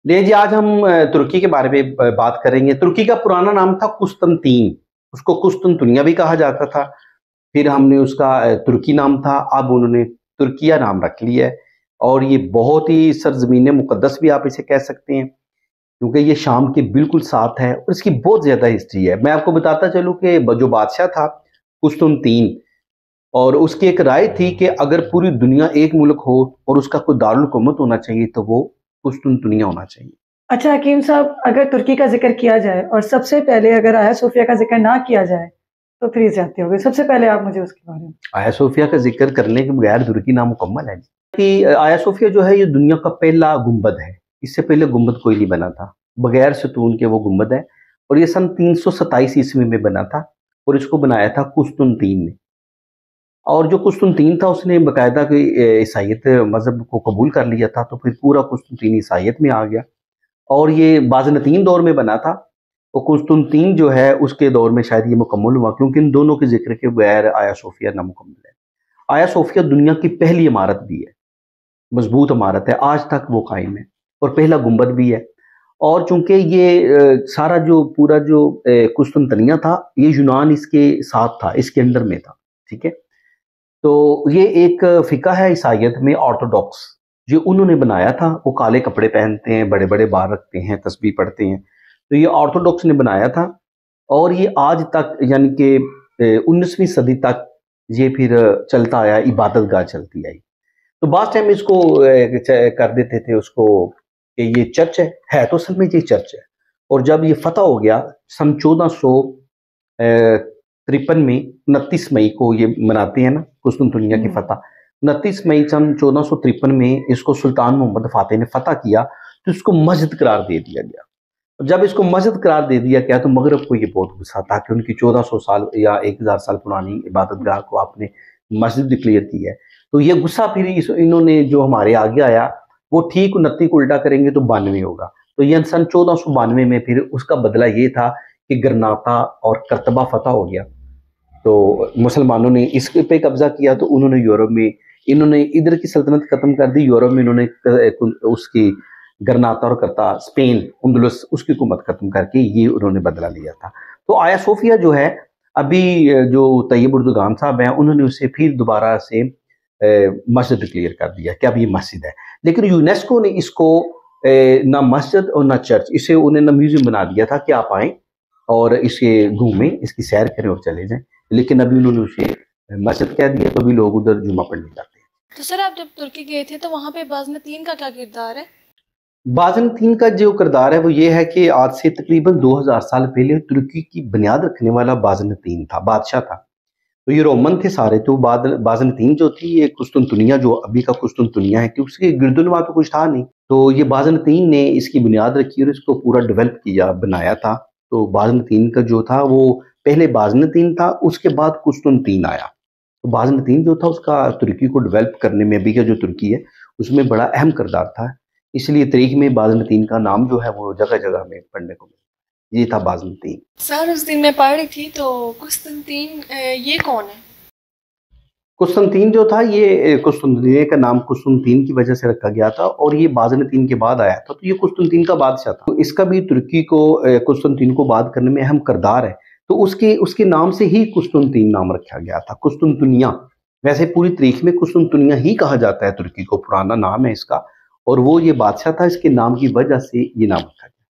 ले जी, आज हम तुर्की के बारे में बात करेंगे। तुर्की का पुराना नाम था कुस्तनतीन, उसको कुस्तुनतुनिया भी कहा जाता था। फिर हमने उसका तुर्की नाम था, अब उन्होंने तुर्किया नाम रख लिया है। और ये बहुत ही सरजमीन मुकद्दस भी आप इसे कह सकते हैं, क्योंकि ये शाम के बिल्कुल साथ है और इसकी बहुत ज़्यादा हिस्ट्री है। मैं आपको बताता चलूँ कि जो बादशाह था कुस्तुनतीन, और उसकी एक राय थी कि अगर पूरी दुनिया एक मुल्क हो और उसका कोई दारुल हुकूमत होना चाहिए तो वो कुस्तुनतुनिया होना चाहिए। अच्छा हकीम साहब, अगर तुर्की का जिक्र किया जाए और सबसे पहले अगर आया सोफिया का जिक्र ना किया जाए तो फिर ये ज्यादती होगी। सबसे पहले आप मुझे उसके बारे में। आया सोफिया का जिक्र करने के बगैर तुर्की नामुकम्मल है जी। कि आया सोफिया जो है ये दुनिया का पहला गुंबद है। इससे पहले गुंबद कोई नहीं बना था, बगैर सतून के वो गुंबद है। और ये सन 327 ईस्वी में बना था और इसको बनाया था कुस्तुनतीन ने। और जो कुस्तुनतीन था उसने बाकायदा ईसाइयत मजहब को कबूल कर लिया था, तो फिर पूरा कुस्तुनतीन ईसाइयत में आ गया। और ये बाज़नतीन दौर में बना था। तो कुस्तुनतीन जो है उसके दौर में शायद ये मुकम्मल हुआ, क्योंकि इन दोनों के जिक्र के बगैर आया सोफिया नामुकम्मल है। आया सोफिया दुनिया की पहली इमारत भी है, मजबूत इमारत है, आज तक वो कायम है, और पहला गुंबद भी है। और चूंकि ये सारा जो पूरा जो कुस्तुनतनिया था, ये यूनान इसके साथ था, इसके अंडर में था। ठीक है, तो ये एक फिका है ईसाइयत में ऑर्थोडॉक्स, जो उन्होंने बनाया था। वो काले कपड़े पहनते हैं, बड़े बड़े बाल रखते हैं, तस्बीह पढ़ते हैं। तो ये ऑर्थोडॉक्स ने बनाया था, और ये आज तक यानी कि 19वीं सदी तक ये फिर चलता आया, इबादत गाह चलती आई। तो बाद टाइम इसको कर देते थे उसको कि ये चर्च है तो असल में ये चर्च है। और जब ये फतह हो गया सन 1453 में, 29 मई को ये मनाते हैं ना कुस्तुनतुनिया की फतह। 29 मई सन 1453 में इसको सुल्तान मोहम्मद फातेह ने फतह किया, तो इसको मस्जिद करार दे दिया गया। जब इसको मस्जिद करार दे दिया गया तो मगरब को ये बहुत गुस्सा था कि उनकी 1400 साल या 1000 साल पुरानी इबादत गाह को आपने मस्जिद डिक्लेयर की है। तो ये गुस्सा फिर इन्होंने जो हमारे आगे आया, वो ठीक 29 को उल्टा करेंगे तो 92 होगा। तो ये सन 1492 में फिर उसका बदला ये था कि गरनाता और करतबा फतह हो गया। तो मुसलमानों ने इस पे कब्जा किया, तो उन्होंने यूरोप में, इन्होंने इधर की सल्तनत खत्म कर दी, यूरोप में इन्होंने उसकी गरनाता और करता, स्पेन उंदुलस, उसकी हुकूमत खत्म करके ये उन्होंने बदला लिया था। तो आया सोफिया जो है, अभी जो तैयब उर्दुगान साहब हैं उन्होंने उसे फिर दोबारा से मस्जिद डिक्लेयर कर दिया कि अब ये मस्जिद है। लेकिन यूनेस्को ने इसको ना मस्जिद और ना चर्च, इसे उन्हें ना म्यूजियम बना दिया था कि आप आएँ और इसे घूमें, इसकी सैर करें और चले जाएं। लेकिन अभी उन्होंने उसे मस्जिद कह दिया, तो अभी लोग उधर जुमा पढ़ने जाते हैं। तो सर, आप जब तुर्की गए थे तो वहाँ पे बाज़नतीन का क्या किरदार है? बाज़नतीन का जो किरदार है वो ये है कि आज से तकरीबन 2000 साल पहले तुर्की की बुनियाद रखने वाला बाज़नतीन था, बादशाह था। तो ये रोमन थे सारे। तो बाज़नतीन जो थी, ये कुस्तुनतुनिया जो अभी का कुस्तुनतुनिया है, कि उसके गिरदुनवा तो कुछ था नहीं। तो ये बाज़नतीन ने इसकी बुनियाद रखी और इसको पूरा डेवलप किया, बनाया था। तो बाज़नतीन का जो था वो पहले बाज़नतीन था, उसके बाद कुस्तुनतीन आया। तो बाज़नतीन जो था उसका तुर्की को डेवलप करने में, अभी का जो तुर्की है उसमें बड़ा अहम किरदार था। इसलिए तारीख में बाज़नतीन का नाम जो है वो जगह जगह में पढ़ने को मिलता है। ये था बाज़नतीन। सर, उस दिन मैं पढ़ रही थी तो कुस्तुनतीन ये कौन है? कुस्तुनतीन जो था, ये कुस्तुनतीन का नाम कुस्तुनतीन की वजह से रखा गया था, और ये बाज़नतीन के बाद आया था। तो ये कुस्तुनतीन का बादशाह था। तो इसका भी तुर्की को कुस्तुनतीन को बात करने में अहम किरदार है। तो उसके उसके नाम से ही कुस्तुनतीन नाम रखा गया था, कुस्तुनतुनिया। वैसे पूरी तारीख में कुस्तुनतुनिया ही कहा जाता है तुर्की को, पुराना नाम है इसका। और वो ये बादशाह था, इसके नाम की वजह से ये नाम रखा गया।